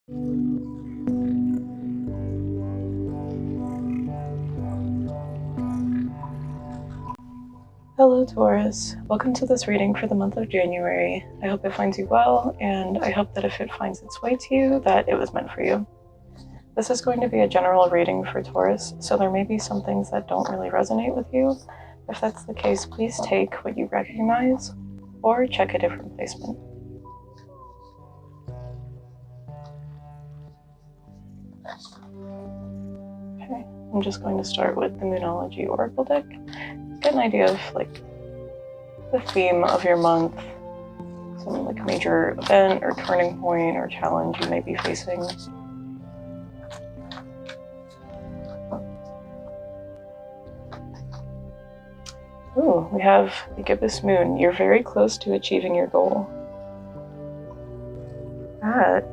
Hello Taurus, welcome to this reading for the month of January. I hope it finds you well, and I hope that if it finds its way to you, that it was meant for you. This is going to be a general reading for Taurus, so there may be some things that don't really resonate with you. If that's the case, please take what you recognize, or check a different placement. Okay, I'm just going to start with the Moonology Oracle deck. Get an idea of the theme of your month, some major event or turning point or challenge you may be facing. Ooh, we have the gibbous moon. You're very close to achieving your goal.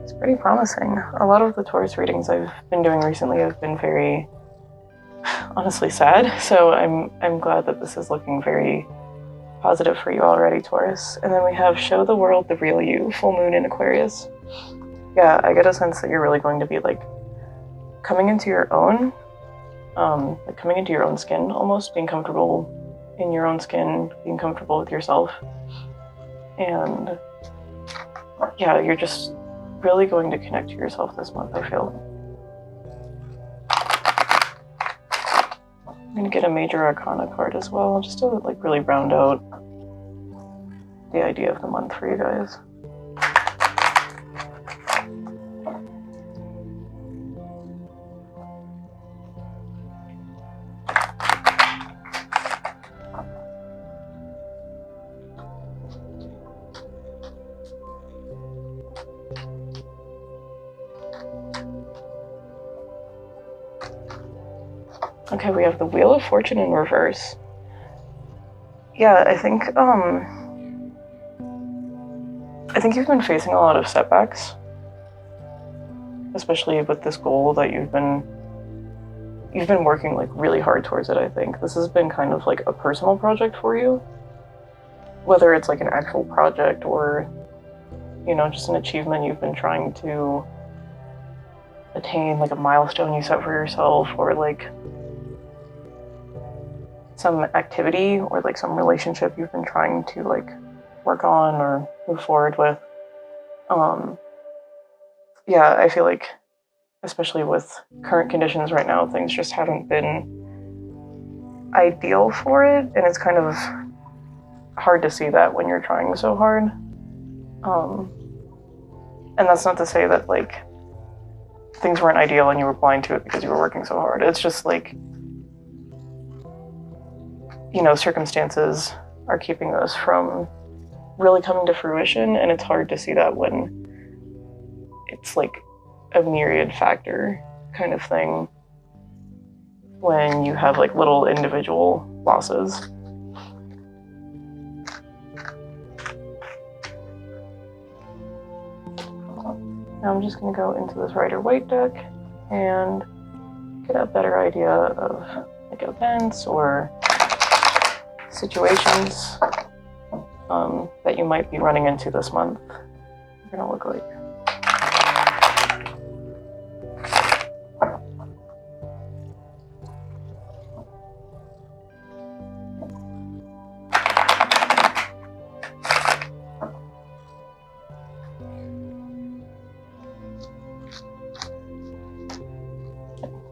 It's pretty promising. A lot of the Taurus readings I've been doing recently have been very, honestly, sad. So I'm glad that this is looking very positive for you already, Taurus. And then we have Show the World the Real You, full moon in Aquarius. Yeah, I get a sense that you're really going to be coming into your own, coming into your own skin, almost being comfortable in your own skin, being comfortable with yourself. And yeah, you're just really going to connect to yourself this month, I feel. I'm going to get a major arcana card as well, just to really round out the idea of the month for you guys. Okay, we have the Wheel of Fortune in reverse. Yeah, I think you've been facing a lot of setbacks, especially with this goal that you've been working really hard towards it. I think this has been kind of a personal project for you, whether it's an actual project or just an achievement you've been trying to attain, a milestone you set for yourself, or some activity or some relationship you've been trying to work on or move forward with. Yeah, I feel especially with current conditions right now, things just haven't been ideal for it, and it's kind of hard to see that when you're trying so hard. And that's not to say that things weren't ideal and you were blind to it because you were working so hard. It's just circumstances are keeping those from really coming to fruition, and it's hard to see that when it's a myriad factor kind of thing, when you have little individual losses. Now I'm just going to go into this Rider-Waite deck and get a better idea of events or situations that you might be running into this month. They're going to look like.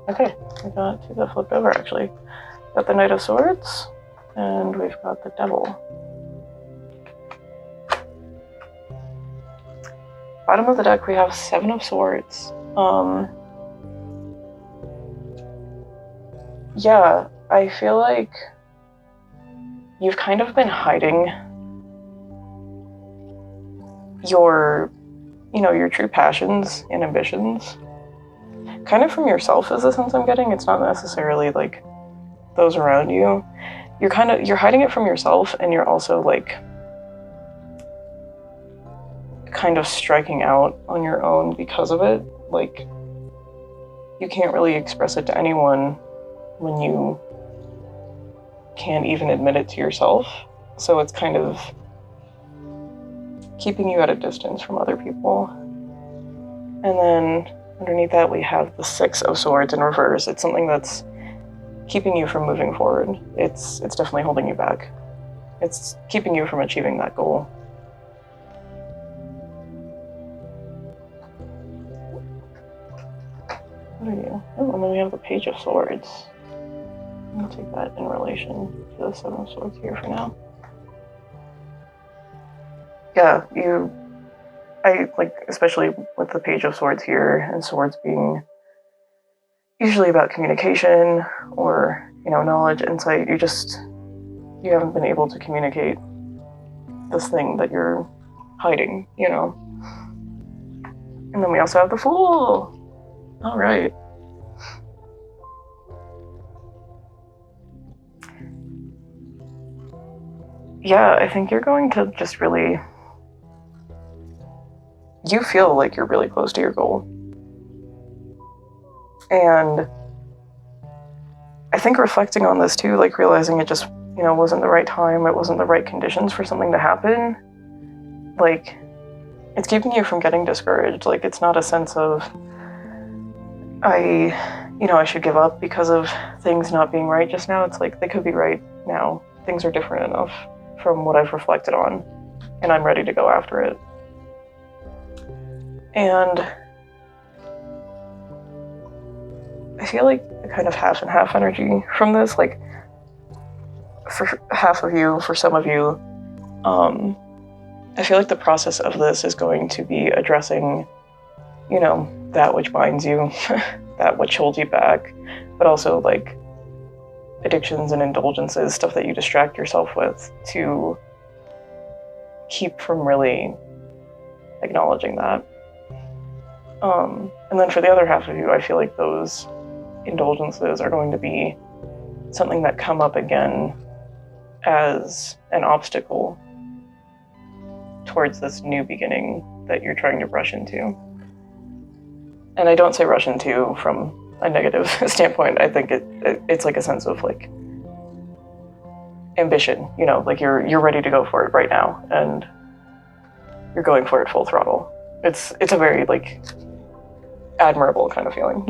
Okay, we got two that flipped over actually. Got the Knight of Swords, and we've got the Devil. Bottom of the deck, we have Seven of Swords. Yeah, I feel you've kind of been hiding your true passions and ambitions kind of from yourself, is the sense I'm getting. It's not necessarily those around you. You're hiding it from yourself, and you're also kind of striking out on your own because of it. You can't really express it to anyone when you can't even admit it to yourself. So it's kind of keeping you at a distance from other people. And then underneath that we have the Six of Swords in reverse. It's something that's keeping you from moving forward. It's definitely holding you back. It's keeping you from achieving that goal. What are you? Oh, and then we have the Page of Swords. I'm gonna take that in relation to the Seven of Swords here for now. Yeah, especially with the Page of Swords here, and swords being usually about communication or, knowledge, insight, you haven't been able to communicate this thing that you're hiding, And then we also have the Fool. All right. Yeah, I think you're going to just really... You feel like you're really close to your goal. And I think reflecting on this too, like realizing it just, wasn't the right time, it wasn't the right conditions for something to happen, like, it's keeping you from getting discouraged. Like, it's not a sense of, I should give up because of things not being right just now. It's like, they could be right now. Things are different enough from what I've reflected on, and I'm ready to go after it. And I feel like a kind of half and half energy from this, like, for half of you, for some of you, I feel like the process of this is going to be addressing, that which binds you, that which holds you back, but also, like, addictions and indulgences, stuff that you distract yourself with to keep from really acknowledging that. And then for the other half of you, I feel like those indulgences are going to be something that come up again as an obstacle towards this new beginning that you're trying to rush into. And I don't say rush into from a negative standpoint. I think it's like a sense of, like, ambition, like you're ready to go for it right now, and you're going for it full throttle. It's a very, like, admirable kind of feeling,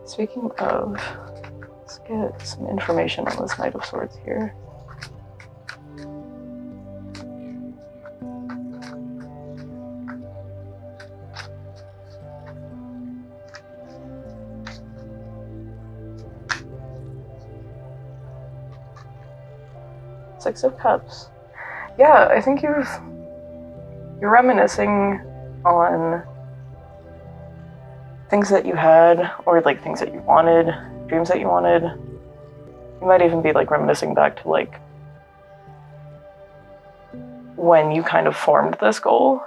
Speaking of, let's get some information on this Knight of Swords here. Six of Cups. Yeah, I think you're reminiscing on things that you had, or, like, things that you wanted, dreams that you wanted. You might even be, like, reminiscing back to, like, when you kind of formed this goal,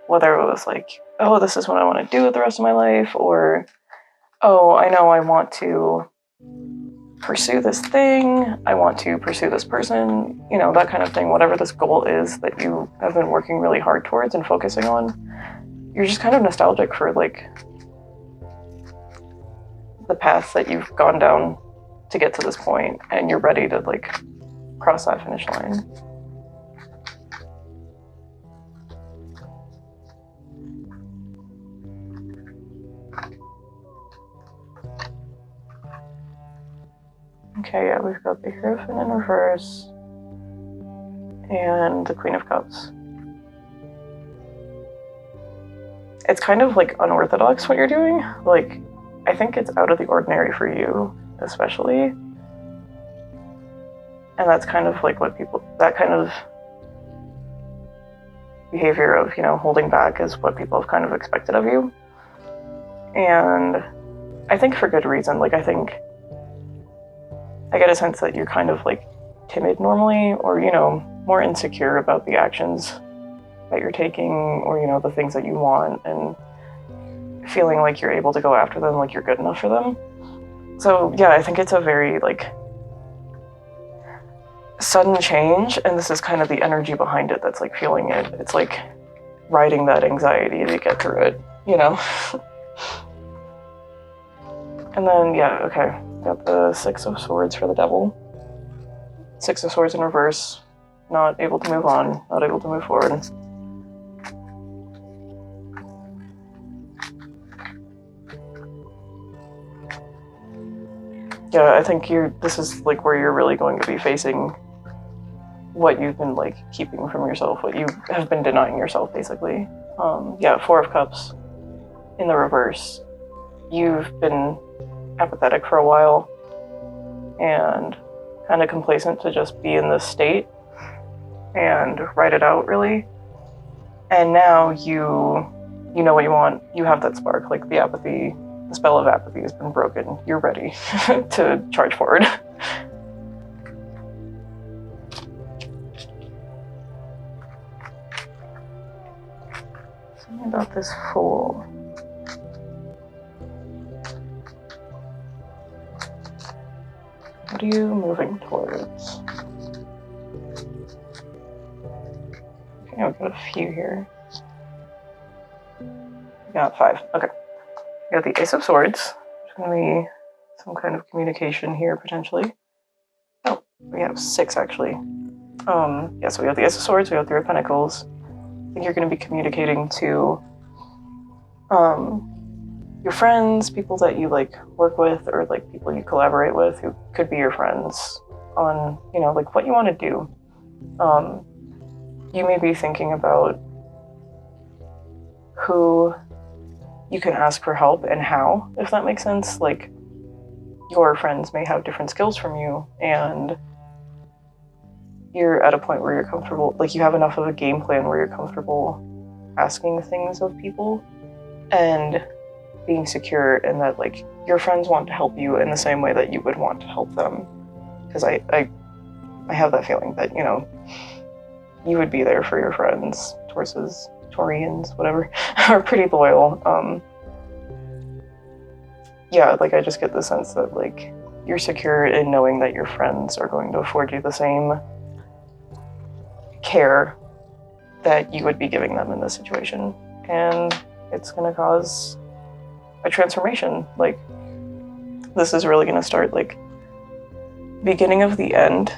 whether it was like, oh, this is what I want to do with the rest of my life, or, oh, I know I want to pursue this thing, I want to pursue this person, that kind of thing. Whatever this goal is that you have been working really hard towards and focusing on, you're just kind of nostalgic for, like, the path that you've gone down to get to this point, and you're ready to, like, cross that finish line. Okay, yeah, we've got the Hierophant in reverse and the Queen of Cups. It's kind of, like, unorthodox what you're doing. Like, I think it's out of the ordinary for you, especially. And that's kind of, like, that kind of behavior of, holding back is what people have kind of expected of you. And I think for good reason. Like, I get a sense that you're kind of, like, timid normally, or, more insecure about the actions that you're taking, or, the things that you want, and feeling like you're able to go after them, like you're good enough for them. So, yeah, I think it's a very, like, sudden change, and this is kind of the energy behind it that's, like, feeling it. It's like riding that anxiety to get through it, And then, yeah, okay. Got the Six of Swords for the Devil. Six of Swords in reverse not able to move on, not able to move forward. Yeah, I think this is like where you're really going to be facing what you've been like keeping from yourself, what you have been denying yourself, basically. Yeah, Four of Cups in the reverse. You've been apathetic for a while and kind of complacent to just be in this state and write it out, really. And now you know what you want. You have that spark, like the apathy, the spell of apathy has been broken. You're ready to charge forward. Something about this Fool. What are you moving towards? Okay, I've got a few here. We got 5. Okay. We got the Ace of Swords. There's going to be some kind of communication here, potentially. Oh, we have 6, actually. Yeah, so we have the Ace of Swords, we have 3 of Pentacles. I think you're going to be communicating to your friends, people that you like work with, or like people you collaborate with who could be your friends on, you know, like what you want to do. You may be thinking about who you can ask for help and how, if that makes sense. Like, your friends may have different skills from you, and you're at a point where you're comfortable, like you have enough of a game plan where you're comfortable asking things of people and being secure in that, like, your friends want to help you in the same way that you would want to help them. Because I have that feeling that, you know, you would be there for your friends. Taurians, whatever, are pretty loyal. Yeah, like I just get the sense that like you're secure in knowing that your friends are going to afford you the same care that you would be giving them in this situation. And it's going to cause a transformation. Like, this is really going to start like beginning of the end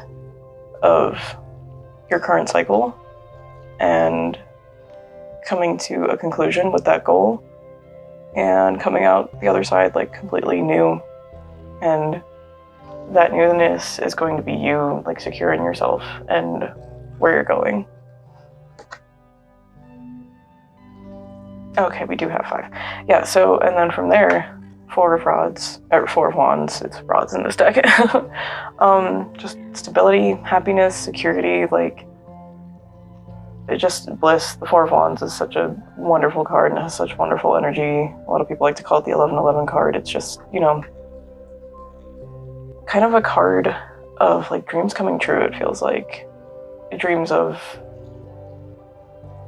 of your current cycle and coming to a conclusion with that goal and coming out the other side like completely new. And that newness is going to be you like secure in yourself and where you're going. Okay, we do have 5. Yeah, so, and then from there, 4 of Wands, it's rods in this deck. Just stability, happiness, security, like, it just bliss. The 4 of Wands is such a wonderful card and has such wonderful energy. A lot of people like to call it the 1111 card. It's just, you know, kind of a card of like dreams coming true, it feels like. Dreams of,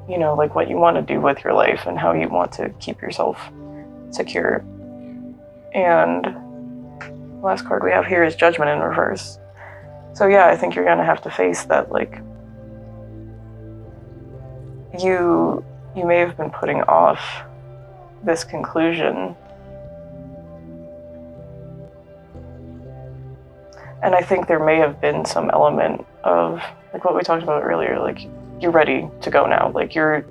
you know, like what you want to do with your life and how you want to keep yourself secure. And the last card we have here is Judgment in reverse. So yeah, I think you're going to have to face that, like, you may have been putting off this conclusion. And I think there may have been some element of, like what we talked about earlier, like, you're ready to go now. Like, you're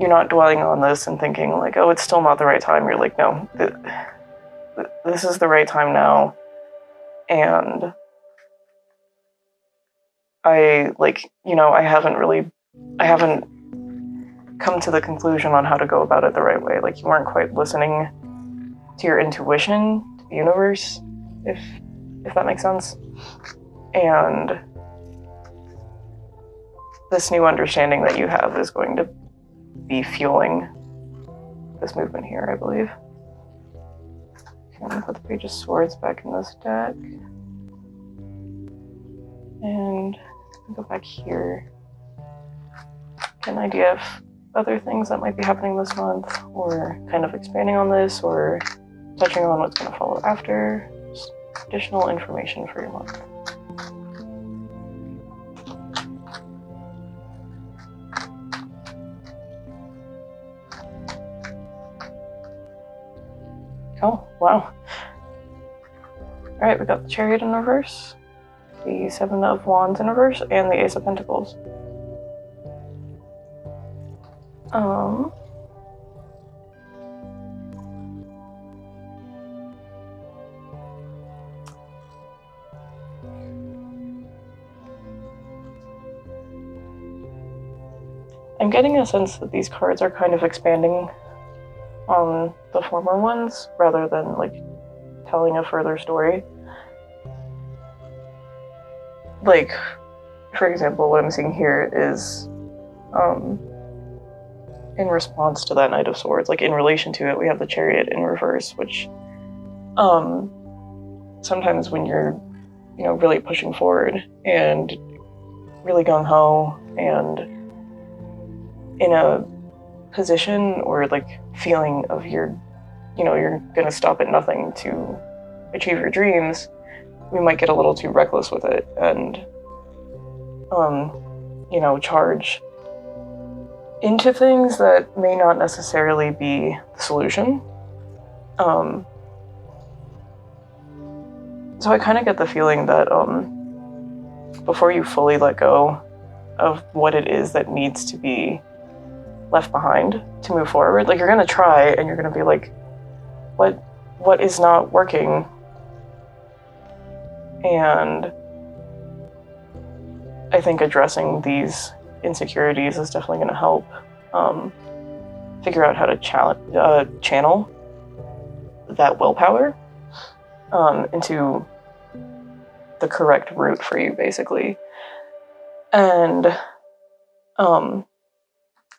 not dwelling on this and thinking like, oh, it's still not the right time. You're like, no, this is the right time now. And I, like, you know, I haven't come to the conclusion on how to go about it the right way. Like, you weren't quite listening to your intuition, to the universe, if that makes sense. And this new understanding that you have is going to be fueling this movement here, I believe. Okay, I'm gonna put the Page of Swords back in this deck. And go back here. Get an idea of other things that might be happening this month, or kind of expanding on this, or touching on what's going to follow after. Just additional information for your month. Oh, wow. Alright, we got the Chariot in reverse, the Seven of Wands in reverse and the Ace of Pentacles. I'm getting a sense that these cards are kind of expanding on the former ones rather than like telling a further story. Like, for example, what I'm seeing here is in response to that Knight of Swords, like in relation to it, we have the Chariot in reverse, which sometimes when you're, you know, really pushing forward and really gung-ho and in a position or like feeling of you're gonna stop at nothing to achieve your dreams, we might get a little too reckless with it and charge into things that may not necessarily be the solution. So I kind of get the feeling that before you fully let go of what it is that needs to be left behind to move forward, like you're gonna try and you're gonna be like, what is not working? And I think addressing these insecurities is definitely going to help figure out how to channel that willpower into the correct route for you, basically. And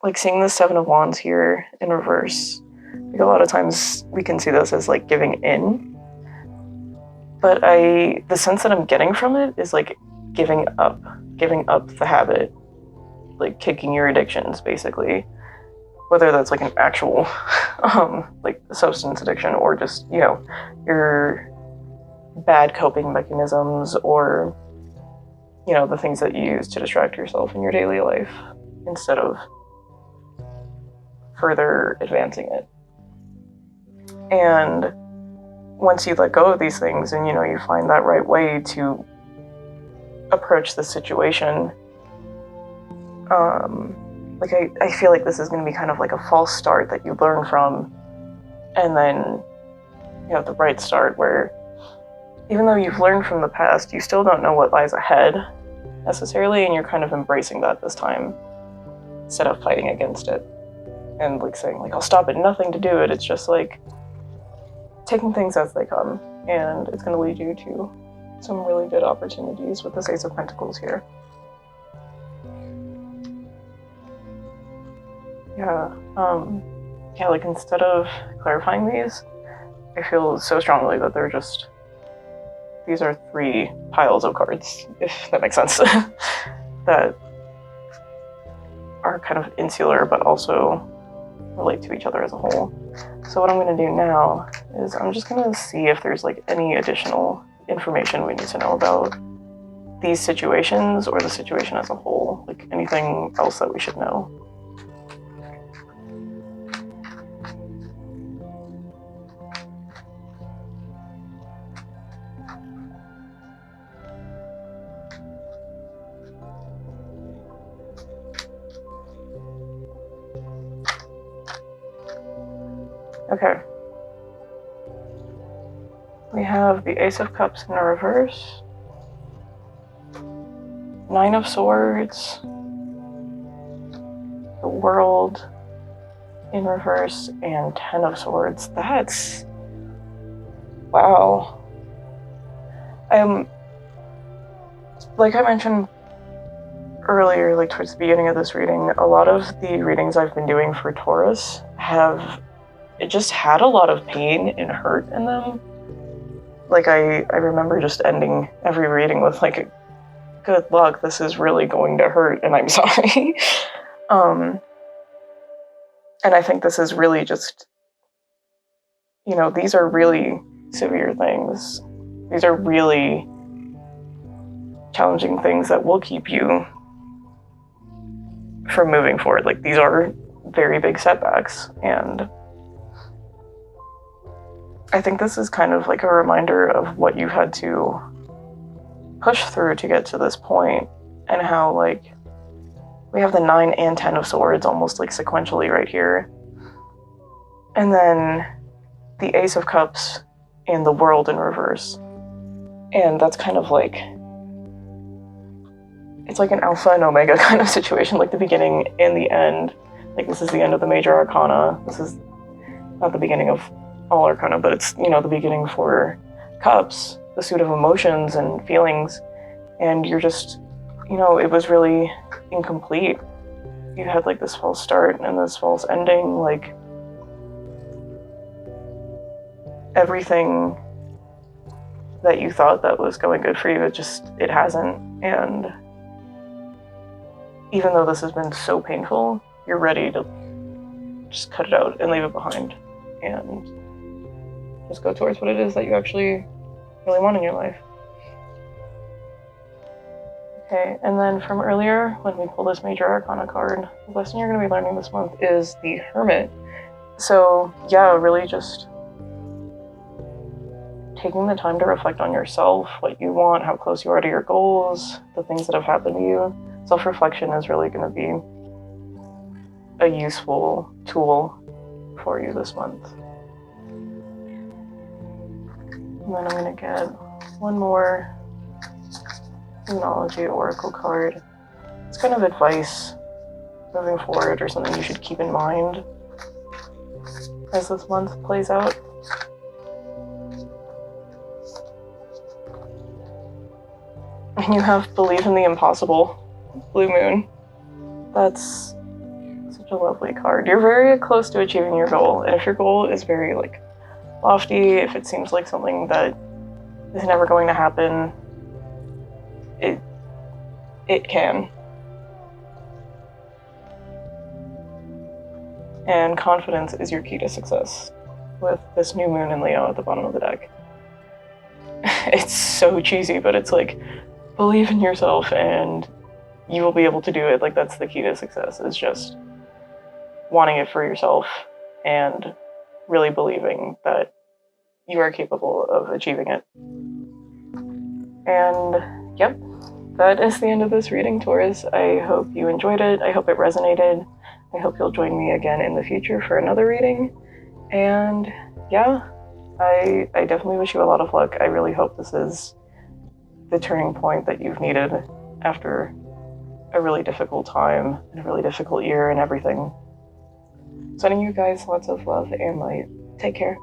like seeing the Seven of Wands here in reverse, like a lot of times we can see this as like giving in, but the sense that I'm getting from it is like giving up the habit, like kicking your addictions, basically, whether that's like an actual like substance addiction or just, you know, your bad coping mechanisms or, you know, the things that you use to distract yourself in your daily life instead of further advancing it. And once you let go of these things and, you know, you find that right way to approach the situation, like I feel like this is going to be kind of like a false start that you learn from, and then you have the right start where even though you've learned from the past, you still don't know what lies ahead necessarily, and you're kind of embracing that this time instead of fighting against it and like saying like I'll stop at nothing to do it. It's just like taking things as they come, and it's going to lead you to some really good opportunities with this Ace of Pentacles here. Yeah, like instead of clarifying these, I feel so strongly that these are three piles of cards, if that makes sense, that are kind of insular but also relate to each other as a whole. So what I'm going to do now is I'm just going to see if there's like any additional information we need to know about these situations or the situation as a whole, like anything else that we should know. Okay. We have the Ace of Cups in the reverse, Nine of Swords, the World in reverse, and Ten of Swords. That's... wow. Like I mentioned earlier, like towards the beginning of this reading, a lot of the readings I've been doing for Taurus it just had a lot of pain and hurt in them. Like I remember just ending every reading with like, good luck, this is really going to hurt and I'm sorry. And I think this is really just, you know, these are really severe things. These are really challenging things that will keep you from moving forward. Like these are very big setbacks, and I think this is kind of like a reminder of what you've had to pushed through to get to this point, and how like we have the 9 and 10 of swords almost like sequentially right here, and then the Ace of Cups and the World in reverse. And that's kind of like, it's like an alpha and omega kind of situation, like the beginning and the end. Like this is the end of the major arcana. This is not the beginning of all arcana, but it's, you know, the beginning for cups, the suit of emotions and feelings. And you're just, you know, it was really incomplete. You had like this false start and this false ending, like everything that you thought that was going good for you, it hasn't. And even though this has been so painful, you're ready to just cut it out and leave it behind and just go towards what it is that you actually really want in your life. Okay, and then from earlier, when we pulled this major arcana card, the lesson you're going to be learning this month is the Hermit. So yeah, really just taking the time to reflect on yourself, what you want, how close you are to your goals, the things that have happened to you. Self-reflection is really going to be a useful tool for you this month. And then I'm going to get one more Demonology Oracle card. It's kind of advice moving forward, or something you should keep in mind as this month plays out. And you have Believe in the Impossible, Blue Moon. That's such a lovely card. You're very close to achieving your goal, and if your goal is very like lofty, if it seems like something that is never going to happen, it can. And confidence is your key to success with this new moon in Leo at the bottom of the deck. It's so cheesy, but it's like, believe in yourself and you will be able to do it. Like, that's the key to success, is just wanting it for yourself and really believing that you are capable of achieving it. And yep, that is the end of this reading, Taurus. I hope you enjoyed it. I hope it resonated. I hope you'll join me again in the future for another reading. And yeah, I definitely wish you a lot of luck. I really hope this is the turning point that you've needed after a really difficult time and a really difficult year and everything. Sending you guys lots of love and light. Take care.